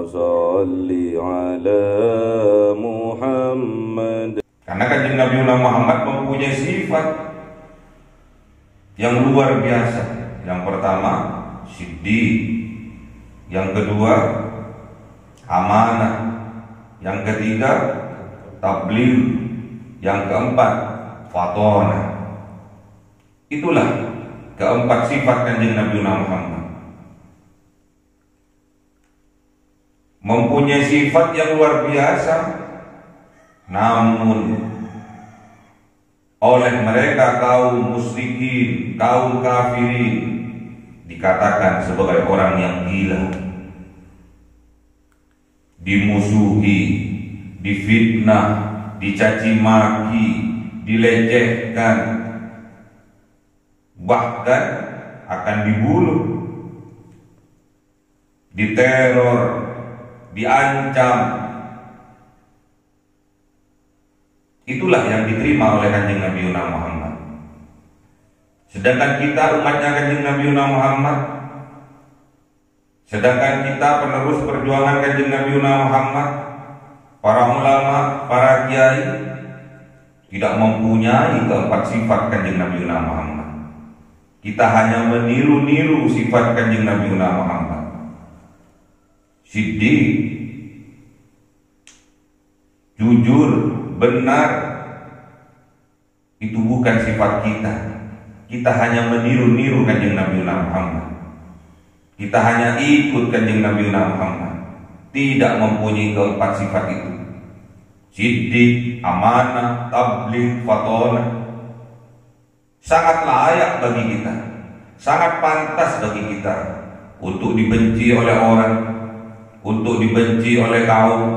صل على محمد. Karena kanjeng Nabi Muhammad mempunyai sifat yang luar biasa. Yang pertama, siddiq. Yang kedua, amanah. Yang ketiga, tabligh. Yang keempat, fatonah. Itulah keempat sifat kanjeng Nabi Muhammad. Mempunyai sifat yang luar biasa, namun oleh mereka kaum musyrikin, kaum kafirin dikatakan sebagai orang yang gila, dimusuhi, difitnah, dicaci maki, dilecehkan, bahkan akan dibunuh, diteror, diancam. Itulah yang diterima oleh kanjeng Nabi Muhammad. Sedangkan kita umatnya kanjeng Nabi Muhammad, sedangkan kita penerus perjuangan kanjeng Nabi Muhammad, para ulama, para kiai tidak mempunyai keempat sifat kanjeng Nabi Muhammad. Kita hanya meniru-niru sifat kanjeng Nabi Muhammad. Siddiq, jujur, benar, itu bukan sifat kita. Kita hanya meniru-niru kanjeng Nabi Muhammad. Kita hanya ikut kanjeng Nabi Muhammad. Tidak mempunyai keempat sifat itu. Siddiq, amanah, tabligh, fatonah. Sangat layak bagi kita, sangat pantas bagi kita untuk dibenci oleh orang, untuk dibenci oleh kaum,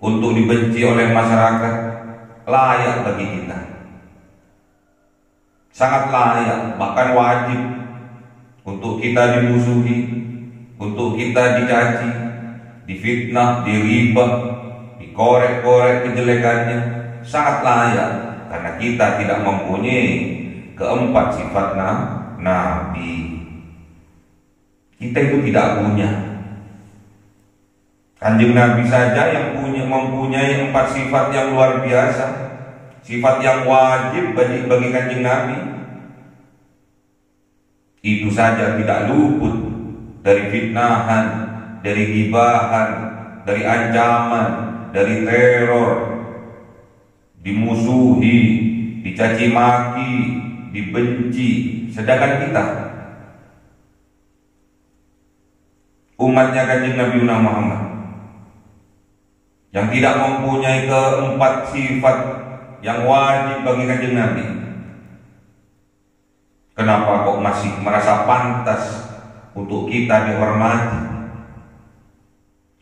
untuk dibenci oleh masyarakat. Layak bagi kita, sangat layak, bahkan wajib untuk kita dimusuhi, untuk kita dicaci, difitnah, diribah, dikorek-korek kejelekannya. Sangat layak karena kita tidak mempunyai keempat sifat Nabi. Kita itu tidak punya. Kanjeng Nabi saja yang mempunyai empat sifat yang luar biasa, sifat yang wajib bagi kanjeng Nabi. Itu saja tidak luput dari fitnahan, dari gibahan, dari ancaman, dari teror, dimusuhi, dicaci maki, dibenci. Sedangkan kita umatnya kanjeng Nabi Muhammad yang tidak mempunyai keempat sifat yang wajib bagi kanjeng Nabi, kenapa kok masih merasa pantas untuk kita dihormati?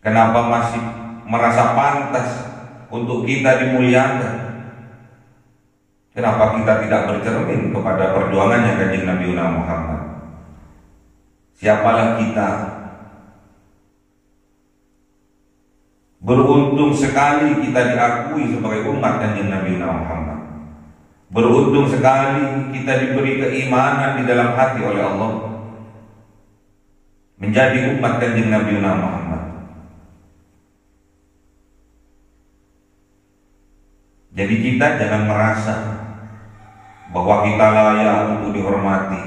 Kenapa masih merasa pantas untuk kita dimuliakan? Kenapa kita tidak bercermin kepada perjuangannya kanjeng Nabi Muhammad? Siapalah kita? Beruntung sekali kita diakui sebagai umat kanjeng Nabi Muhammad. Beruntung sekali kita diberi keimanan di dalam hati oleh Allah, menjadi umat kanjeng Nabi Muhammad. Jadi kita jangan merasa bahwa kita layak untuk dihormati.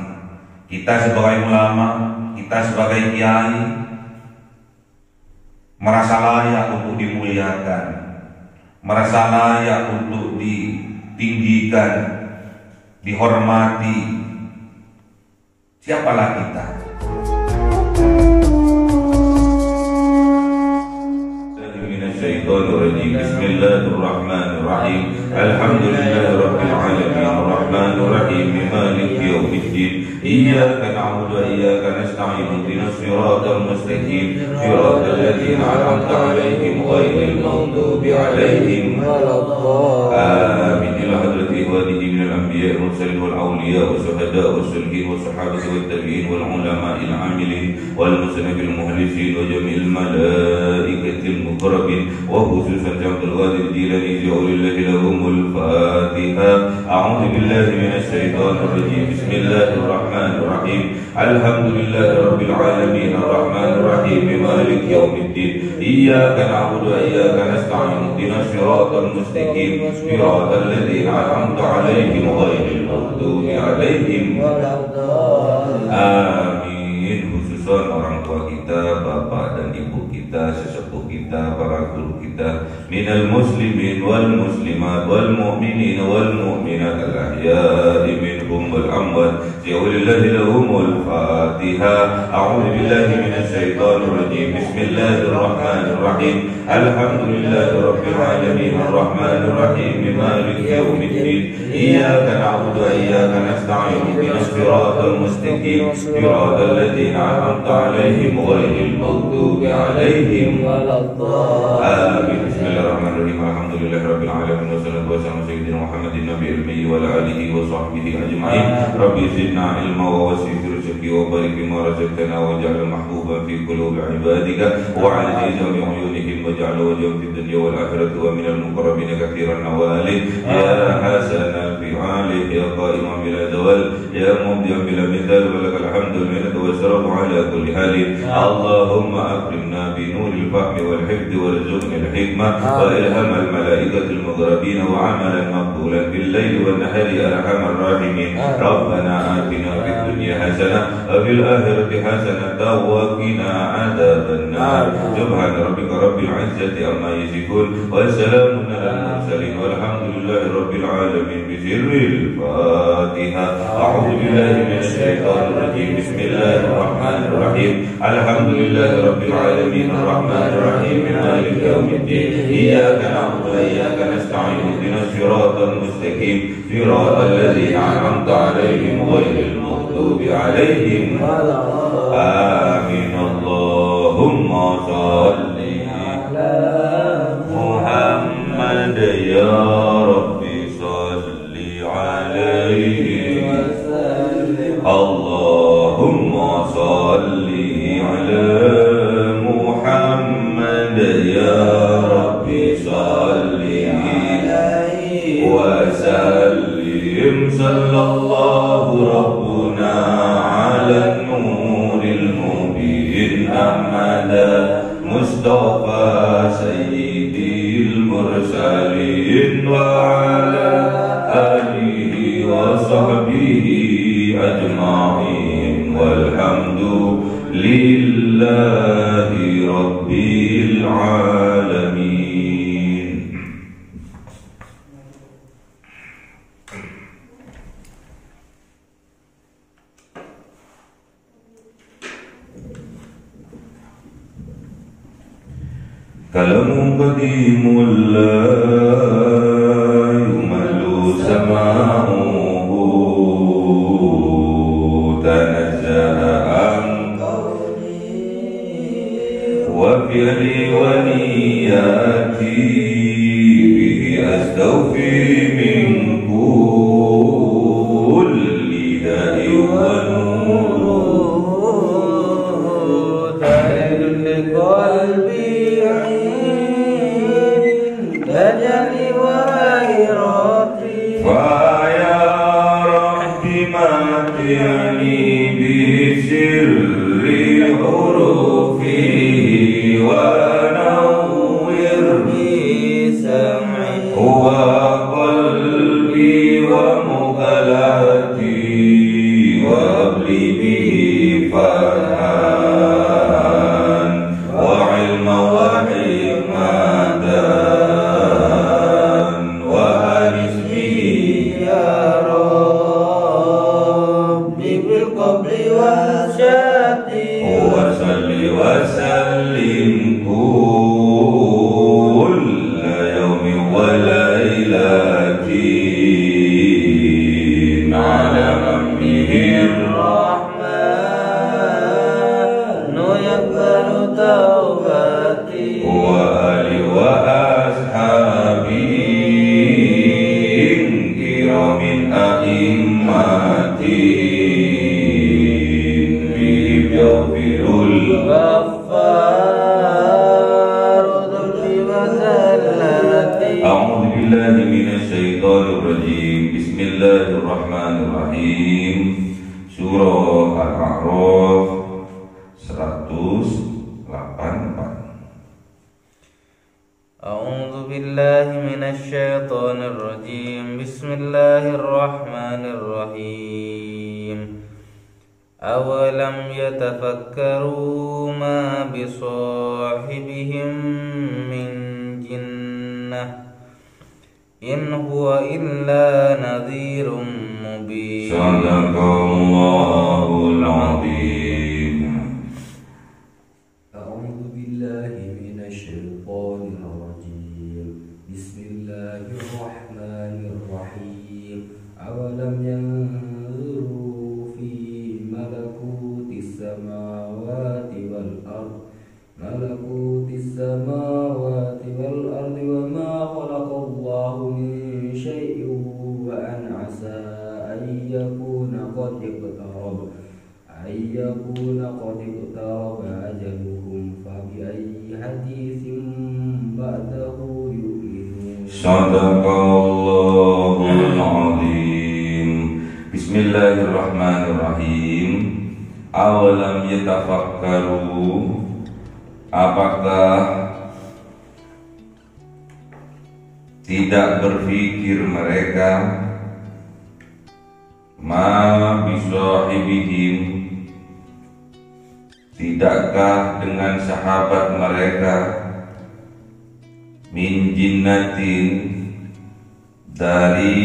Kita sebagai ulama, kita sebagai kiai merasa layak untuk dimuliakan, merasa layak untuk ditinggikan, dihormati. Siapalah kita? Bismillahirrahmanirrahim. Alhamdulillahirabbil alamin, arrahmanirrahim, maliki yaumiddin. Iyyaka na'budu wa iyyaka nasta'in. Ihdinas siratal mustaqim, siratal ladzina an'amta 'alaihim ghairil maghdubi 'alaihim waladdallin. Amin. Ila hadrati walihi minal anbiya'i wal mursalin wal awliya'i was syuhada'i was shalihin was sahabati wat tabi'in wal ulama'il 'amilin wal muslimin bil mukhlisin wa jami'il malaikatil المقربين وخصوصا عبد القادر الجيلاني جعل الله لهم الفاتحة. أعوذ بالله من الشيطان الرجيم. بسم الله الرحمن الرحيم. الحمد لله رب العالمين الرحمن الرحيم مالك يوم الدين إياك نعبد وإياك نستعين اهدنا الصراط المستقيم صراط الذين أنعمت عليهم غير المغضوب عليهم ولا الضالين. Amin. Khususon orang tua kita, bapak dan ibu kita, sesepuh kita, para guru kita, minal muslimin wal muslimat wal mu'minin wal mu'minat al ahya'i minhum wal amwat. Ja'alillahi lahumul Fatihah. A'udzu billahi minasy syaithanir rajim. Bismillahirrahmanirrahim. Alhamdulillahi rabbil alamin arrahmanir rahim maliki yaumiddin iyyaka na'budu wa iyyaka nasta'in ihdinas siratal mustaqim siratal ladzina an'amta 'alaihim ghairil maghdubi 'alaihim waladdallin. Bismillahirrahmanirrahim. Alhamdulillahi rabbil alamin wassalatu wassalamu ala sayyidina Muhammadin nabiyil ummi wa ala alihi wa sahbihi ajma'in. Rabbi zidna ilma wa wasi' rizqi wa barik bima razaqtana waj'al mahbuban fi qulubi 'ibadika wa 'ala jami' 'uyunihim waj'al wajhahum fid dunya wal akhirati wa minal muqarrabin katsiran nawali ya hasanal fi'ali ya qa'iman bila zawal ya mubdi'an bila mithal wa lakal hamdu minka wa sarafu ala kulli halin. Allahumma akrimna bi nuril fahmi wal hifdi warzuqna al hikmah wa ilham al malaikatil muqarrabin wa 'amalan maqbulan bil laili wan nahari ya arhamar rahimin. Rabbana atina fid dunya hasanah wa fil akhirati hasanah wa qina adzaban nar. Subhana rabbika rabbil izzati amma yasifun wa salamun alal mursalin walhamdulillahi rabbil alamin. Bisirril Fatihah. A'udzu billahi minasy syaithanir rajim. Bismillahirrahmanirrahim. Alhamdulillahi rabbil alamin arrahmanir rahim maliki yaumiddin iyyaka na'budu wa iyyaka nasta'in ihdinas siratal mustaqim siratal ladzina an'amta 'alaihim ghairil maghdubi 'alaihim waladdallin. Amin. Allahumma shalli Muhammad ya Rabbi salli alaihi Allahumma salli ala Muhammad ya Rabbi salli alaihi wa sallim. Sallallahu rabbuna ala nuril mubin Ahmad Mustafa Sayyidil Mursalin wa ala alihi wa sahbihi ajma'in walhamdu lillahi rabbil alamin. Kalamu qadimul la yumallu sama'uhu tanazzaha an qawli wa fi'li wa niyati bihi astawfi min kulli da'i wa nur ta'idul qalbi tajali wairati wa ya rabbi matiyani bi sirri hurufi wa nawwir bi sam'i wa qalbi wa muqalati wa abli bihi farhan wa ilma wa hikmatan وسلم كل يوم وليلة على أمره الرحمن يقبل توبتي Bismillahirrahmanirrahim. Surah Al-A'raf 184. A'udzu billahi minasy syaithanir rajim. Bismillahirrahmanirrahim. Awalam yatafakkaru ma bisahibihim min jinnah in huwa illa nadhirum mubin. Sadaqallahul azim. A'udzu billahi minasy syaithanir rajim. Bismillahirrahmanirrahim. Awalam yanzuru fi malakutis samawati wal ard wa ma khalaqallahu min syai'in wa an 'asa an yakuna qad iqtaraba ajaluhum fa bi ayyi haditsin ba'dahu yu'minun. Sadaqallahul azim. Bismillahirrahmanirrahim. Awalam yatafakkaru, apakah tidak berpikir mereka, ma bisahibihim, tidakkah dengan sahabat mereka, min jinnatin, dari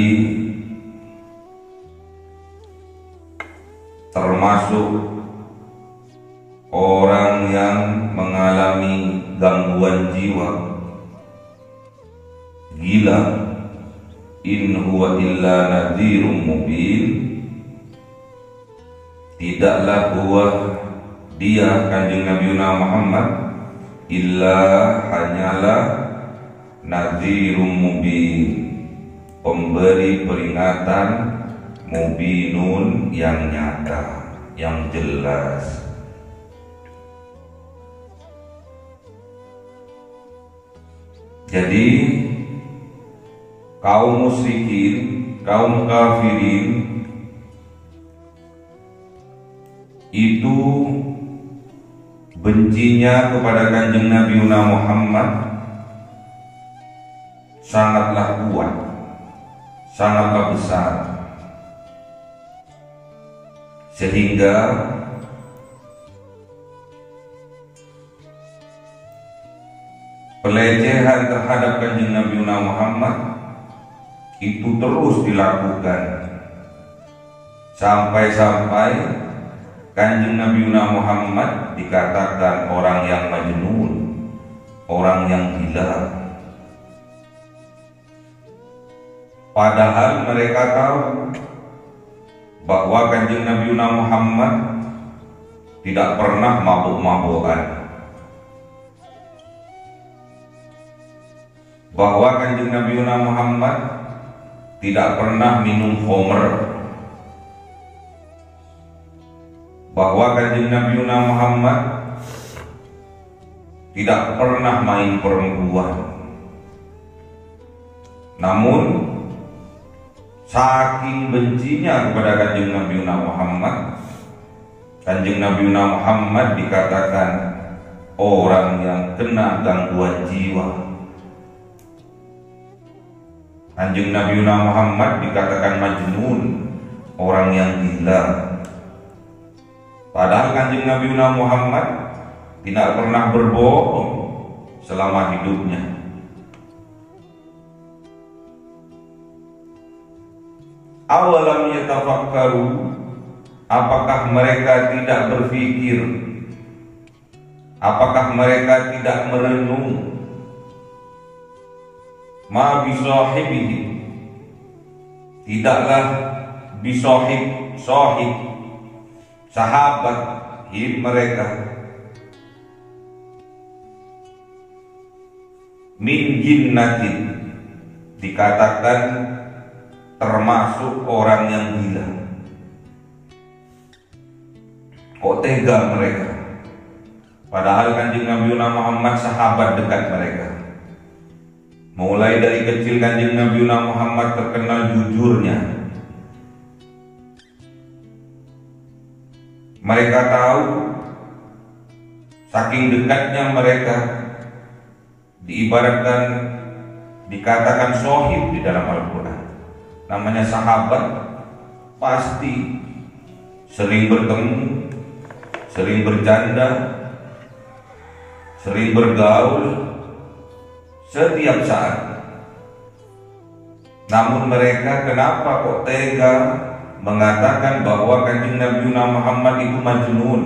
termasuk orang yang mengalami gangguan jiwa, gila, in huwa illa nadhirum mubin, tidaklah huwa dia kanjeng Nabi Muhammad illa hanyalah nadhirum mubin, pemberi peringatan, mubinun yang nyata, yang jelas. Jadi kaum musyrikin, kaum kafirin itu bencinya kepada kanjeng Nabi Muhammad sangatlah kuat, sangatlah besar, sehingga pelecehan terhadap kanjeng Nabi Muhammad itu terus dilakukan sampai-sampai kanjeng Nabi Muhammad dikatakan orang yang majnun, orang yang gila. Padahal mereka tahu bahwa kanjeng Nabi Muhammad tidak pernah mabuk-mabukan, bahwa kanjeng Nabi Muhammad tidak pernah minum khamr, bahwa kanjeng Nabi Muhammad tidak pernah main perempuan. Namun saking bencinya kepada kanjeng Nabi Muhammad, kanjeng Nabi Muhammad dikatakan orang yang kena gangguan jiwa. Kanjeng Nabi Muhammad dikatakan majnun, orang yang gila. Padahal kanjeng Nabi Muhammad tidak pernah berbohong selama hidupnya. Awalam yatafakkaru, apakah mereka tidak berpikir, apakah mereka tidak merenung, ma bisahibihi, tidaklah bisahib, sahib, sahabat mereka, min jinnatin, dikatakan termasuk orang yang gila. Kok tega mereka? Padahal kanjeng Nabi Muhammad sahabat dekat mereka. Mulai dari kecil kanjeng Nabi Muhammad terkenal jujurnya. Mereka tahu, saking dekatnya mereka, diibaratkan, dikatakan sohib di dalam Al-Quran. Namanya sahabat, pasti sering bertemu, sering bercanda, sering bergaul setiap saat. Namun mereka kenapa kok tega mengatakan bahwa Kanjeng Nabi Muhammad itu majnun,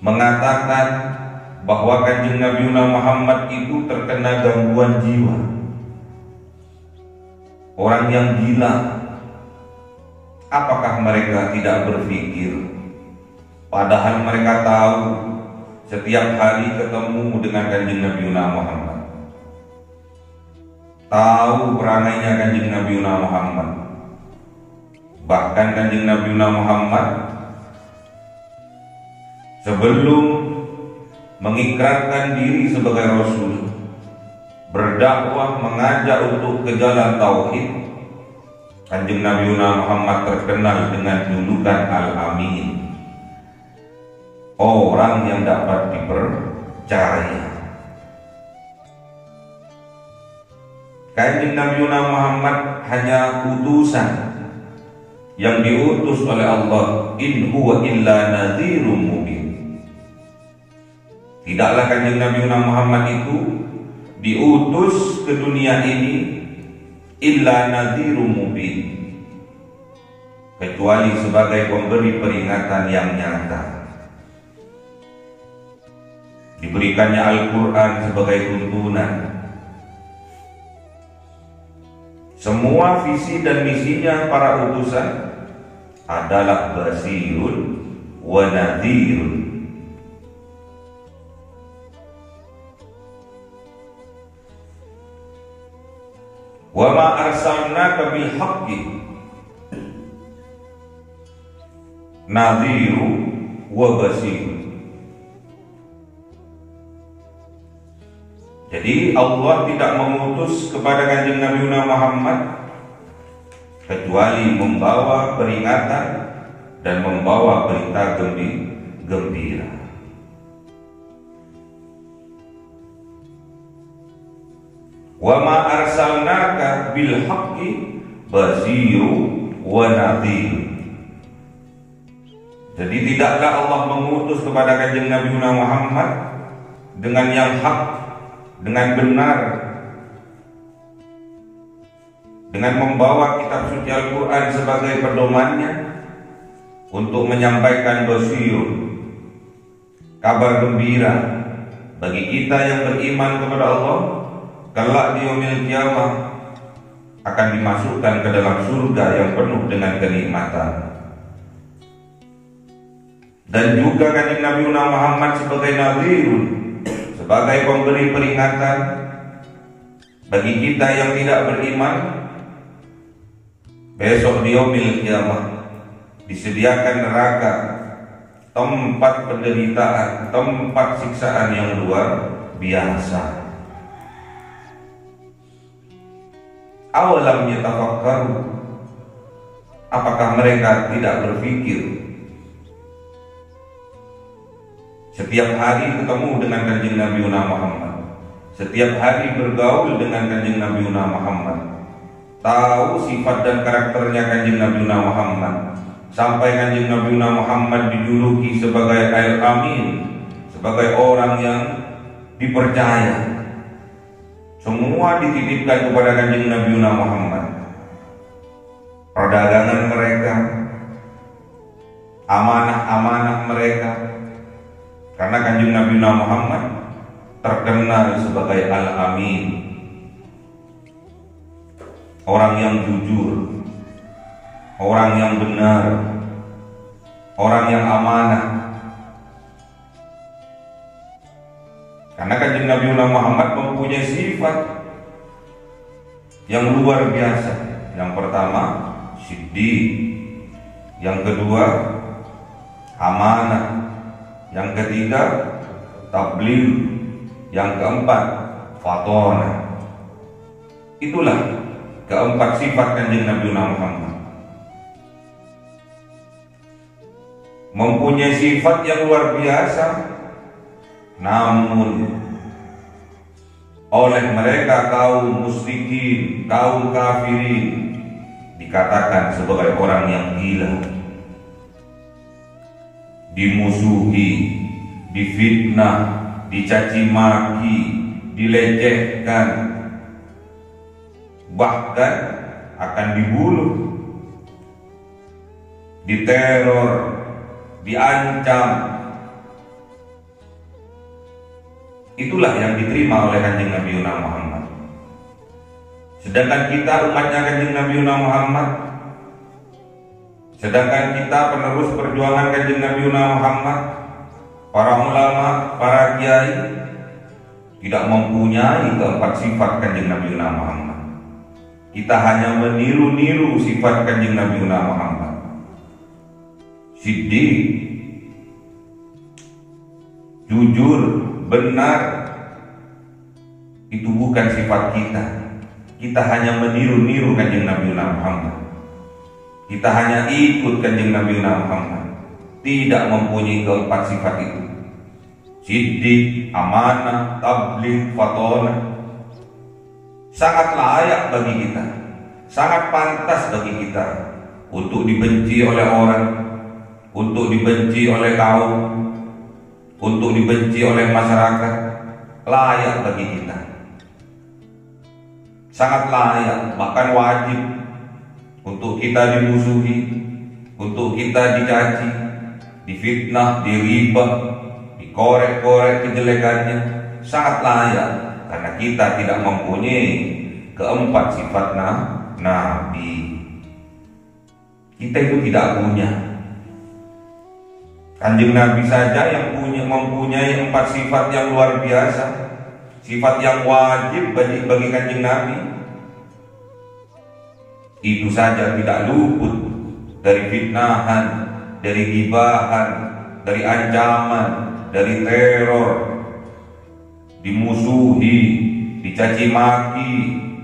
mengatakan bahwa Kanjeng Nabi Muhammad itu terkena gangguan jiwa, orang yang gila. Apakah mereka tidak berpikir, padahal mereka tahu setiap hari ketemu dengan Kanjeng Nabi Muhammad, tahu perangainya Kanjeng Nabi Muhammad. Bahkan Kanjeng Nabi Muhammad sebelum mengikrarkan diri sebagai Rasul, berdakwah, mengajak untuk ke jalan tauhid, Kanjeng Nabi Muhammad terkenal dengan julukan Al-Amin, orang yang dapat dipercaya. Kanjeng Nabi Muhammad hanya utusan yang diutus oleh Allah. In huwa illa nadhirum mubin. Tidaklah Kanjeng Nabi Muhammad itu diutus ke dunia ini illa nadhirum mubin, kecuali sebagai pemberi peringatan yang nyata. Diberikannya Al-Quran sebagai tuntunan. Semua visi dan misinya para utusan adalah basirun wa nadhirun. Wa ma arsalnaka bil haqqi nadhiru wa basir. Jadi Allah tidak mengutus kepada Kanjeng Nabi Muhammad kecuali membawa peringatan dan membawa berita gembira. Wa ma arsalnaka bil haqqi basiru wa nadhir. Jadi tidaklah Allah mengutus kepada Kanjeng Nabi Muhammad dengan yang hak, dengan benar, dengan membawa kitab suci Al-Quran sebagai pedomannya untuk menyampaikan basir, kabar gembira bagi kita yang beriman kepada Allah. Kelak di yaumil qiyamah akan dimasukkan ke dalam surga yang penuh dengan kenikmatan. Dan juga Kanjeng Nabi Muhammad sebagai nadhirun, sebagai pemberi peringatan bagi kita yang tidak beriman. Besok di yaumil qiyamah disediakan neraka, tempat penderitaan, tempat siksaan yang luar biasa. Awalam yatafakkaru, apakah mereka tidak berpikir? Setiap hari ketemu dengan Kanjeng Nabi Muhammad, setiap hari bergaul dengan Kanjeng Nabi Muhammad, tahu sifat dan karakternya Kanjeng Nabi Muhammad, sampai Kanjeng Nabi Muhammad dijuluki sebagai Al-Amin, sebagai orang yang dipercaya. Semua dititipkan kepada Kanjeng Nabi Muhammad. Perdagangan mereka, amanah-amanah mereka, karena Kanjeng Nabi Muhammad terkenal sebagai Al-Amin, orang yang jujur, orang yang benar, orang yang amanah. Karena Kanjeng Nabi Muhammad mempunyai sifat yang luar biasa. Yang pertama, siddiq. Yang kedua, amanah. Yang ketiga, tabligh. Yang keempat, fatonah. Itulah keempat sifat Kanjeng Nabi Muhammad. mempunyai sifat yang luar biasa, namun oleh mereka kaum musyrikin, kaum kafirin dikatakan sebagai orang yang gila, dimusuhi, difitnah, dicaci maki, dilecehkan, bahkan akan dibunuh, diteror, diancam. Itulah yang diterima oleh Kanjeng Nabi Muhammad. Sedangkan kita umatnya Kanjeng Nabi Muhammad, sedangkan kita penerus perjuangan Kanjeng Nabi Muhammad, para ulama, para kiai tidak mempunyai keempat sifat Kanjeng Nabi Muhammad. Kita hanya meniru-niru sifat Kanjeng Nabi Muhammad. Siddiq, jujur, benar, itu bukan sifat kita. Kita hanya meniru-niru Kanjeng Nabi Muhammad. Kita hanya ikut Kanjeng Nabi Muhammad. Tidak mempunyai keempat sifat itu. Siddiq, amanah, tabligh, fatonah. Sangat layak bagi kita, sangat pantas bagi kita untuk dibenci oleh orang, untuk dibenci oleh kaum, untuk dibenci oleh masyarakat. Layak bagi kita, sangat layak, bahkan wajib untuk kita dimusuhi, untuk kita dicaci, difitnah, diribah, dikorek-korek kejelekannya. Sangat layak karena kita tidak mempunyai keempat sifat Nabi. Kita itu tidak punya. Kanjeng Nabi saja yang mempunyai empat sifat yang luar biasa, sifat yang wajib bagi Kanjeng Nabi. Itu saja tidak luput dari fitnahan, dari gibahan, dari ancaman, dari teror, dimusuhi, dicaci maki,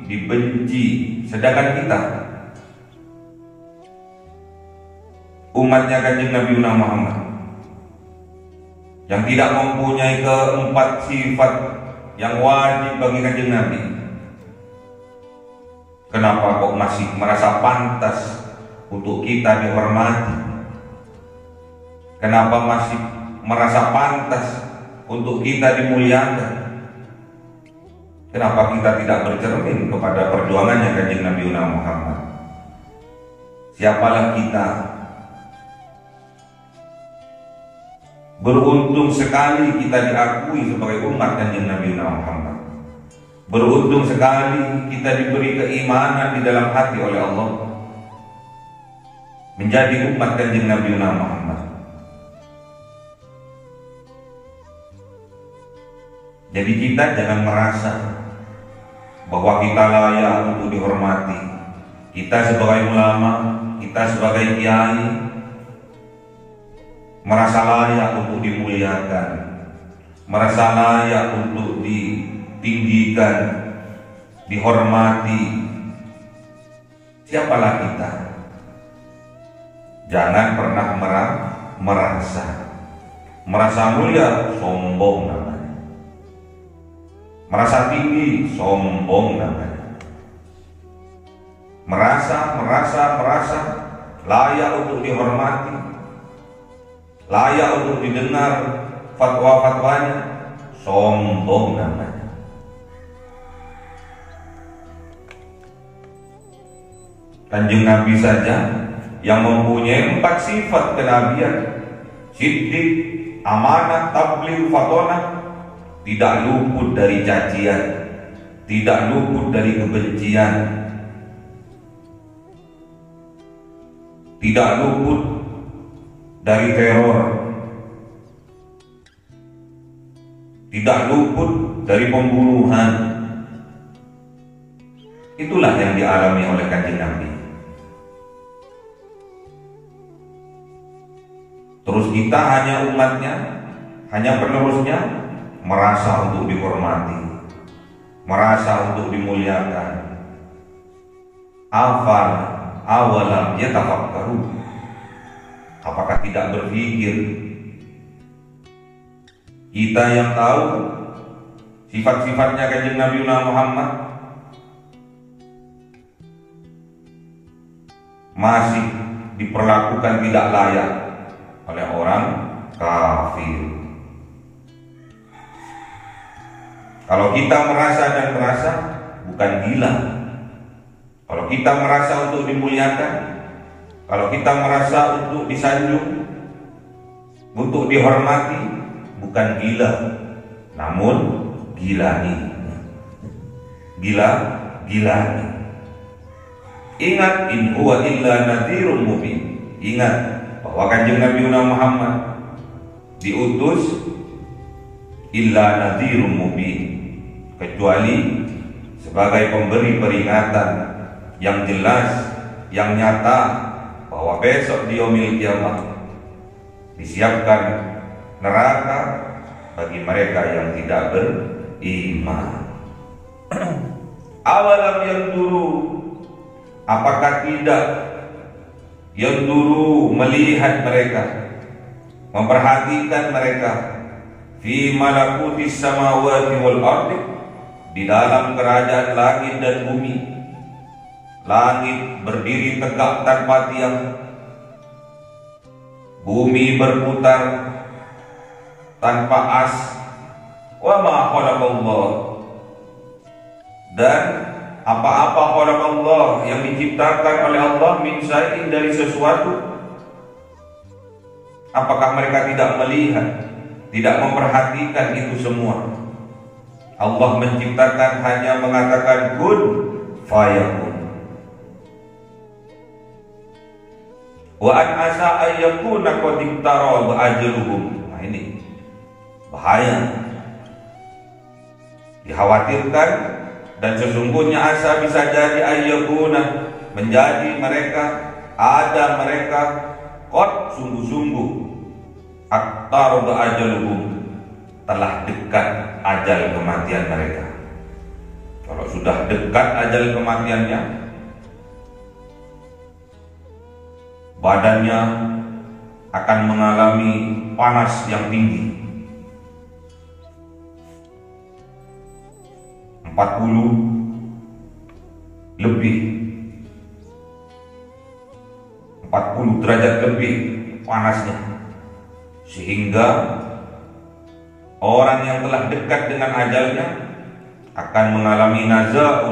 dibenci. Sedangkan kita umatnya Kanjeng Nabi Muhammad yang tidak mempunyai keempat sifat yang wajib bagi Kanjeng Nabi, kenapa kok masih merasa pantas untuk kita dihormati? Kenapa masih merasa pantas untuk kita dimuliakan? Kenapa kita tidak bercermin kepada perjuangannya Kanjeng Nabi Muhammad? Siapalah kita? Beruntung sekali kita diakui sebagai umat Kanjeng Nabi Muhammad. Beruntung sekali kita diberi keimanan di dalam hati oleh Allah menjadi umat Kanjeng Nabi Muhammad. Jadi kita jangan merasa bahwa kita layak untuk dihormati. Kita sebagai ulama, kita sebagai kiai merasa layak untuk dimuliakan, merasa layak untuk ditinggikan, dihormati. Siapalah kita? Jangan pernah merasa mulia, sombong namanya. Merasa tinggi, sombong namanya. Merasa layak untuk dihormati, layak untuk didengar fatwa-fatwanya, sombong namanya. Kanjeng Nabi saja yang mempunyai empat sifat kenabian, siddiq, amanah, tabligh, fatonah, tidak luput dari cacian, tidak luput dari kebencian, tidak luput dari teror, tidak luput dari pembunuhan. Itulah yang dialami oleh Kanjeng Nabi. Terus kita hanya umatnya, hanya penerusnya, merasa untuk dihormati, merasa untuk dimuliakan. Awalam yatafakkaru. Apakah tidak berpikir? Kita yang tahu sifat-sifatnya kanjeng Nabi Muhammad masih diperlakukan tidak layak oleh orang kafir. Kalau kita merasa dan merasa, bukan gila. Kalau kita merasa untuk dimuliakan, kalau kita merasa untuk disanjung, untuk dihormati, bukan gila, namun gilani. Gilani. Ingat, in huwa illa nadhirun mubin. Ingat bahwa kanjeng Nabi Muhammad diutus illa nadhirun mubin, kecuali sebagai pemberi peringatan yang jelas, yang nyata, bahwa besok di yaumil kiamat disiapkan neraka bagi mereka yang tidak beriman. Awalam yanduru, apakah tidak yanduru, melihat mereka, memperhatikan mereka, fi malakutis samawati wal ardi, di dalam kerajaan langit dan bumi. Langit berdiri tegak tanpa tiang, bumi berputar tanpa as. Wa ma khalaqallah, dan apa-apa khalaqallah yang diciptakan oleh Allah min syai'in, dari sesuatu. Apakah mereka tidak melihat, tidak memperhatikan itu semua? Allah menciptakan hanya mengatakan kun fayakun. Wa an asa ayyakuna qad iqtaraba ajaluhum. Nah, ini bahaya. Dikhawatirkan, dan sesungguhnya asa bisa jadi ayyakuna, menjadi mereka, ada mereka qad, sungguh-sungguh, iqtaraba ajaluhum, telah dekat ajal kematian mereka. Kalau sudah dekat ajal kematiannya, badannya akan mengalami panas yang tinggi. 40 derajat lebih panasnya, sehingga orang yang telah dekat dengan ajalnya akan mengalami naza,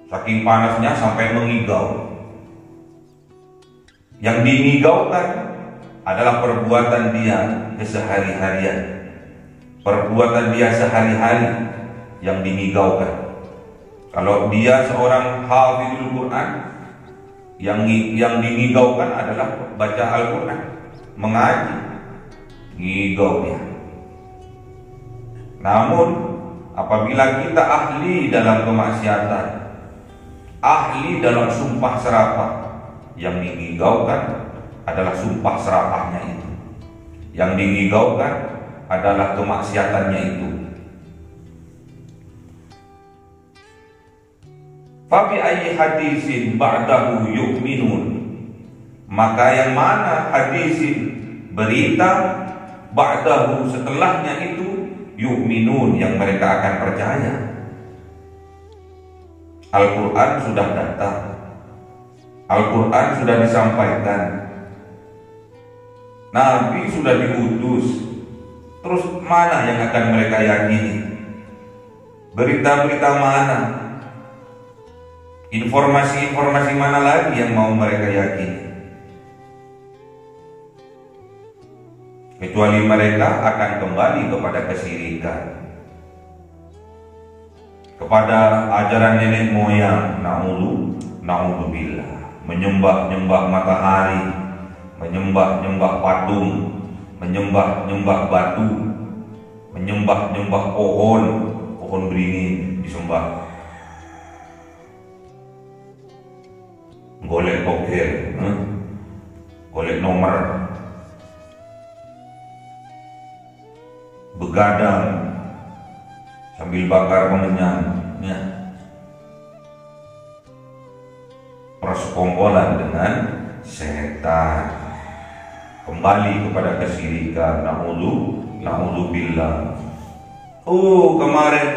saking panasnya sampai mengigau. Yang dimigaukan adalah perbuatan dia kesehari-harian, perbuatan dia sehari-hari yang dimigaukan. Kalau dia seorang hafizul Quran, yang dimigaukan adalah baca Al-Quran, mengaji, ngigau dia. Namun apabila kita ahli dalam kemaksiatan, ahli dalam sumpah serapah, yang digigaukan adalah sumpah serapahnya itu, yang digigaukan adalah kemaksiatannya itu. Fa bi ayyi hadisin ba'dahu yu'minun, maka yang mana hadisin, berita, ba'dahu, setelahnya itu, yu'minun, yang mereka akan percaya. Al-Quran sudah datang, Al-Quran sudah disampaikan, Nabi sudah diutus. Terus mana yang akan mereka yakini? Berita-berita mana? Informasi-informasi mana lagi yang mau mereka yakini? Kecuali mereka akan kembali kepada kesyirikan, kepada ajaran nenek moyang, na'udzubillah, menyembah-nyembah matahari, menyembah-nyembah patung, menyembah-nyembah batu, menyembah-nyembah pohon beringin disembah. Golek toger, golek nomor, begadang sambil bakar mengenyangnya, persekongkolan dengan setan, kembali kepada kesyirikan. Na'udzubillah. Oh, kemarin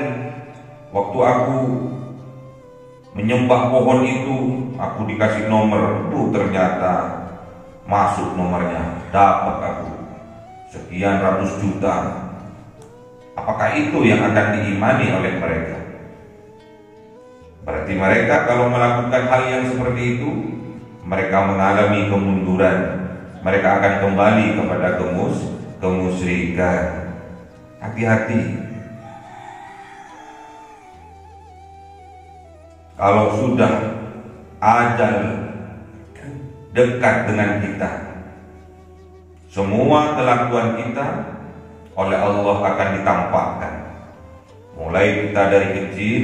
waktu aku menyembah pohon itu, aku dikasih nomor. Ternyata masuk nomornya, dapat aku sekian ratus juta. Apakah itu yang akan diimani oleh mereka? Berarti mereka kalau melakukan hal yang seperti itu, mereka mengalami kemunduran. Mereka akan kembali kepada kemusyrikan. Hati-hati. Kalau sudah ajal dekat dengan kita, semua kelakuan kita oleh Allah akan ditampakkan. Mulai kita dari kecil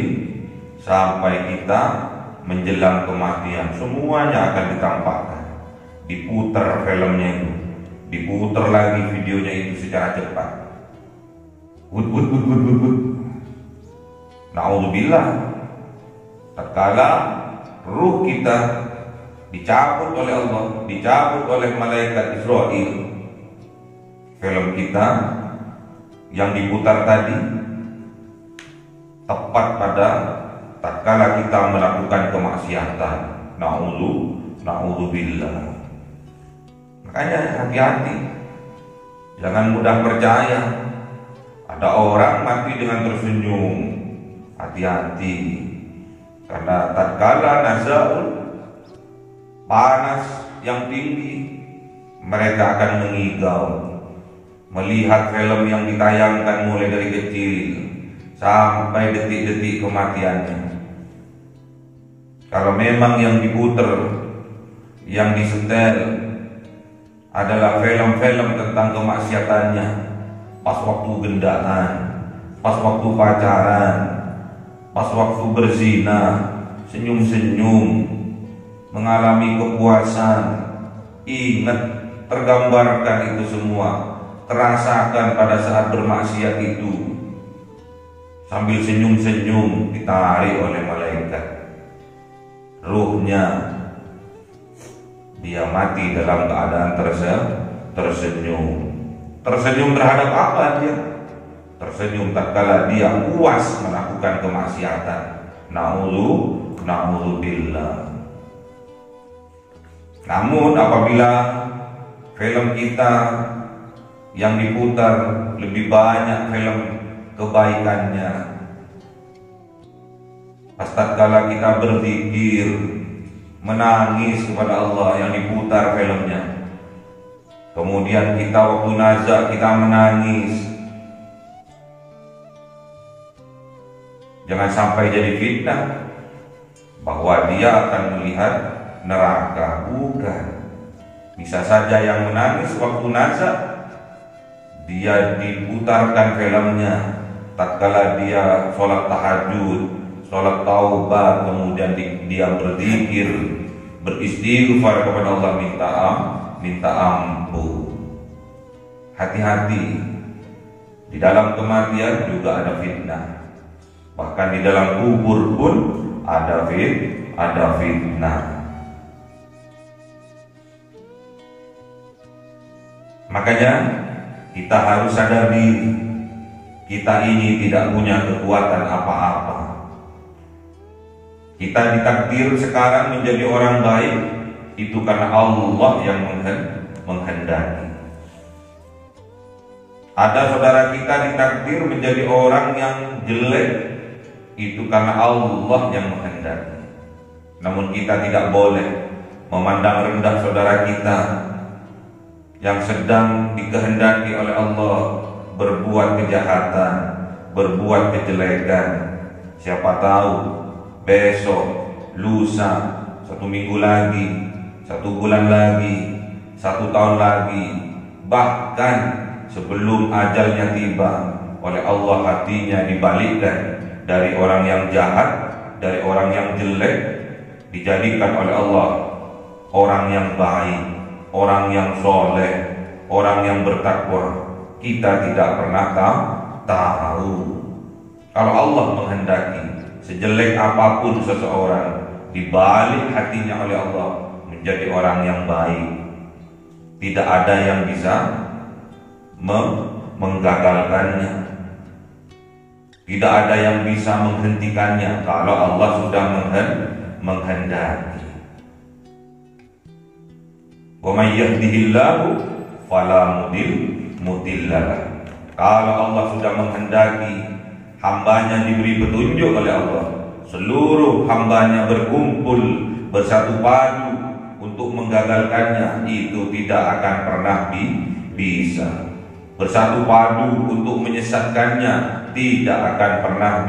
sampai kita menjelang kematian, semuanya akan ditampakkan. Diputar filmnya itu, diputar lagi videonya itu secara cepat. Na'udzubillah. Tatkala ruh kita dicabut oleh Allah, dicabut oleh malaikat Israel, film kita yang diputar tadi tepat pada tatkala kita melakukan kemaksiatan. Na'udzubillah. Makanya hati-hati, jangan mudah percaya. Ada orang mati dengan tersenyum. Hati-hati, karena tatkala nazaul, panas yang tinggi, mereka akan mengigau melihat film yang ditayangkan mulai dari kecil sampai detik-detik kematiannya. Kalau memang yang diputer, yang disetel adalah film-film tentang kemaksiatannya, pas waktu gendaan, pas waktu pacaran, pas waktu berzina, senyum-senyum, mengalami kepuasan, ingat, tergambarkan itu semua, terasakan pada saat bermaksiat itu, sambil senyum-senyum ditarik oleh malaikat. Ruhnya, dia mati dalam keadaan tersenyum. Tersenyum terhadap apa dia? Tersenyum tatkala dia puas melakukan kemaksiatan. Na'udzubillah. Namun apabila film kita yang diputar lebih banyak film kebaikannya, pas tatkala kita berzikir, menangis kepada Allah, yang diputar filmnya. Kemudian kita waktu nazak kita menangis. Jangan sampai jadi fitnah bahwa dia akan melihat neraka. Bukan. Bisa saja yang menangis waktu nazak, dia diputarkan filmnya tatkala dia sholat tahajud, sholat taubat, kemudian dia berzikir, beristighfar kepada Allah, minta ampun. Hati-hati, di dalam kematian juga ada fitnah. Bahkan di dalam kubur pun ada fitnah. Makanya kita harus sadar diri, kita ini tidak punya kekuatan apa-apa. Kita ditakdir sekarang menjadi orang baik, itu karena Allah yang menghendaki. Ada saudara kita ditakdir menjadi orang yang jelek, itu karena Allah yang menghendaki. Namun kita tidak boleh memandang rendah saudara kita yang sedang dikehendaki oleh Allah berbuat kejahatan, berbuat kejelekan. Siapa tahu besok, lusa, 1 minggu lagi, 1 bulan lagi, 1 tahun lagi, bahkan sebelum ajalnya tiba, oleh Allah hatinya dibalikkan dari orang yang jahat, dari orang yang jelek, dijadikan oleh Allah orang yang baik, orang yang soleh, orang yang bertakwa. Kita tidak pernah tahu. Kalau Allah menghendaki, sejelek apapun seseorang, dibalik hatinya oleh Allah, menjadi orang yang baik. Tidak ada yang bisa menggagalkannya. Tidak ada yang bisa menghentikannya kalau Allah sudah menghendaki. Wa may yahdihillahu fala mudilla lahu. Kalau Allah sudah menghendaki hambanya diberi petunjuk oleh Allah, seluruh hambanya berkumpul bersatu padu untuk menggagalkannya, itu tidak akan pernah bisa. Bersatu padu untuk menyesatkannya, tidak akan pernah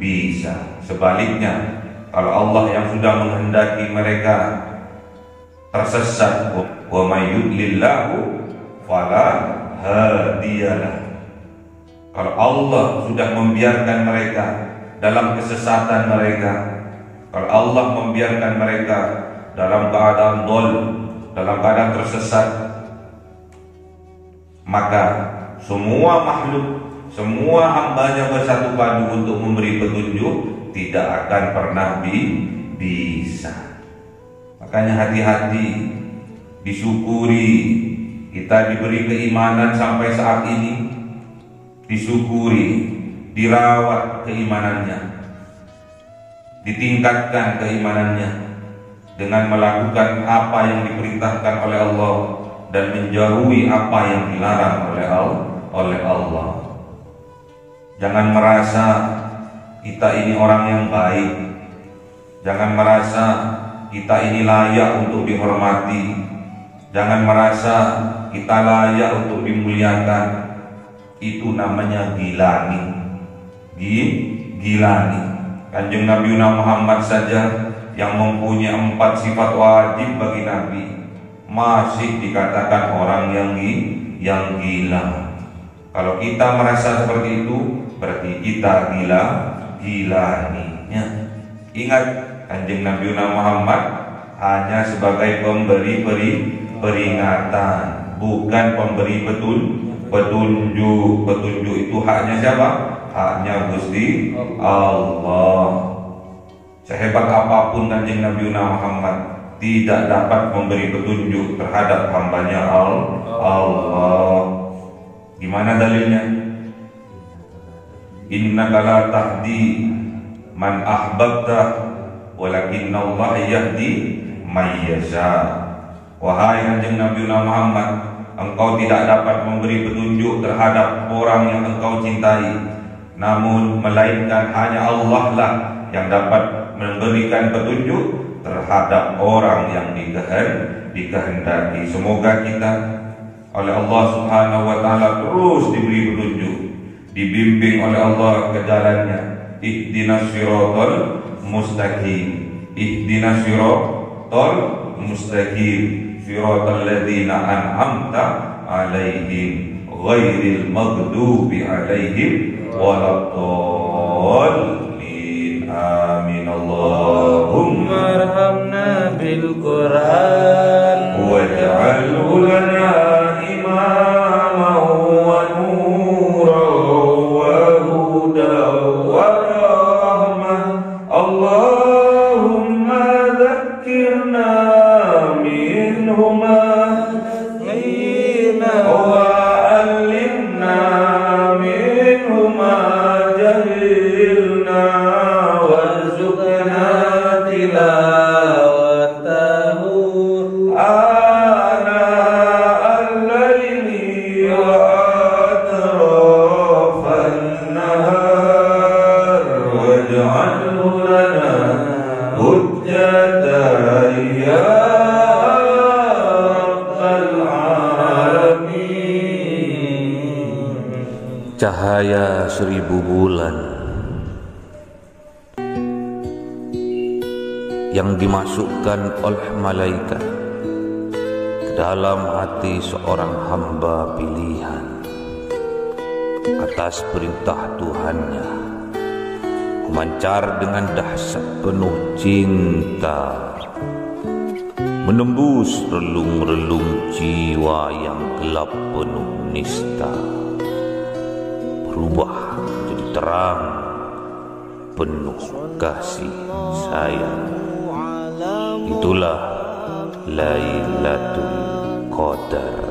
bisa. Sebaliknya, kalau Allah yang sudah menghendaki mereka tersesat, wa may yudlillahu fala hadiyalah. Kalau Allah sudah membiarkan mereka dalam kesesatan mereka, kalau Allah membiarkan mereka dalam keadaan dhol, dalam keadaan tersesat, maka semua makhluk, semua hambanya bersatu padu untuk memberi petunjuk, tidak akan pernah bisa. Makanya hati-hati, disyukuri kita diberi keimanan sampai saat ini, disyukuri, dirawat keimanannya, ditingkatkan keimanannya dengan melakukan apa yang diperintahkan oleh Allah dan menjauhi apa yang dilarang oleh Allah. Jangan merasa kita ini orang yang baik, jangan merasa kita ini layak untuk dihormati, jangan merasa kita layak untuk dimuliakan. Itu namanya gilani. Gilani. Kanjeng Nabi Muhammad saja yang mempunyai 4 sifat wajib bagi Nabi masih dikatakan orang yang gila. Kalau kita merasa seperti itu, berarti kita gilaninya. Ingat, Kanjeng Nabi Muhammad hanya sebagai pemberi peringatan, bukan pemberi petunjuk. Petunjuk itu haknya siapa? Haknya Gusti Allah. Sehebat apapun Kanjeng Nabi Muhammad tidak dapat memberi petunjuk terhadap hambanya Allah. Gimana dalilnya? Innaka la tahdi man ahbabta walakinna Allah yahdi may yasha. Wahai Kanjeng Nabi Muhammad, engkau tidak dapat memberi petunjuk terhadap orang yang engkau cintai, namun melainkan hanya Allah lah yang dapat memberikan petunjuk terhadap orang yang dikehendaki. Semoga kita oleh Allah Subhanahu wa taala terus diberi petunjuk, dibimbing oleh Allah ke jalannya. Ihdinas siratal mustaqim. Ihdinas siratal mustaqim. Siratal ladzina an'amta 'alaihim ghairil maghdubi 'alaihim waladdallin. Amin. Allahumma arhamna bil Qur'an waj'alhu lana imaman wa nuran wa hudan wa rahmah. Allahumma dzakkirna minhuma wa 'allimna minhuma jahilna warzuqna tilawatahu ana al-laili wa atrafan nahar waj'alhu lana hujjatan ya cahaya 1000 bulan yang dimasukkan oleh malaikat ke dalam hati seorang hamba pilihan atas perintah Tuhannya, memancar dengan dahsyat penuh cinta, menembus relung-relung jiwa yang gelap penuh nista, berubah menjadi terang penuh kasih sayang. Itulah Lailatul Qadar.